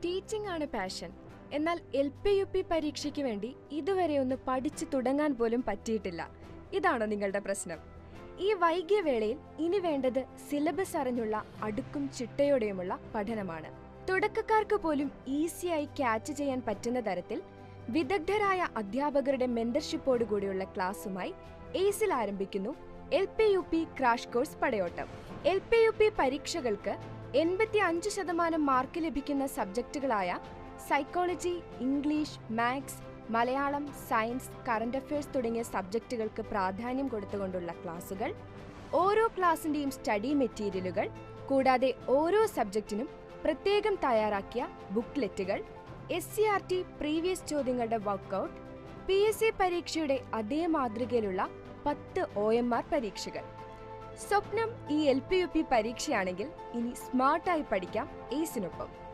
Teaching ആണ് passion. എന്നാൽ LP-UP പരീക്ഷയ്ക്ക് വേണ്ടി ഇതുവരെ ഒന്ന് പഠിച്ചു തുടങ്ങാൻ പോലും പറ്റിയിട്ടില്ല. ഇതാണോ നിങ്ങളുടെ പ്രശ്നം? ഈ വൈകിയ വേളയിൽ ഇനി വേണ്ടത് സിലബസ് അറിഞ്ഞുള്ള അടുക്കും ചിട്ടയോടെയുമുള്ള പഠനമാണ്. തുടക്കക്കാർക്ക് പോലും ഈസിയായി ക്യാച്ച് ചെയ്യാൻ പറ്റുന്ന തരത്തിൽ വിദഗ്ധരായ അധ്യാപകരുടെ മെന്റർഷിപ്പോടുകൂടിയുള്ള ക്ലാസുമായി എയ്സിൽ ആരംഭിക്കുന്നു LP-UP ക്രാഷ് കോഴ്സ് പടയോട്ടം. LP-UP പരീക്ഷകൾക്ക് 85% മാർക്ക് ലഭിക്കുന്ന സബ്ജക്റ്റുകളായ psychology, English, maths, Malayalam, science, current affairs തുടങ്ങിയ സബ്ജക്റ്റുകൾക്ക് പ്രാധാന്യം കൊടുത്തുകൊണ്ടുള്ള ക്ലാസുകൾ, ഓരോ ക്ലാസിന്റെയും സ്റ്റഡി മെറ്റീരിയലുകൾ, കൂടാതെ ഓരോ സബ്ജക്റ്റിനും പ്രത്യേകം തയ്യാറാക്കിയ ബുക്ക്ലെറ്റുകൾ, SCRT പ്രീവിയസ് ചോദ്യങ്ങളുടെ വർക്കൗട്ട്, PSC പരീക്ഷയുടെ അതേ മാതൃകയിലുള്ള 10 OMR പരീക്ഷകൾ. സ്വപ്നം ഈ LP-UP പരീക്ഷയാണെങ്കിൽ ഇനി സ്മാർട്ടായി പഠിക്കാം എയ്സിനൊപ്പം.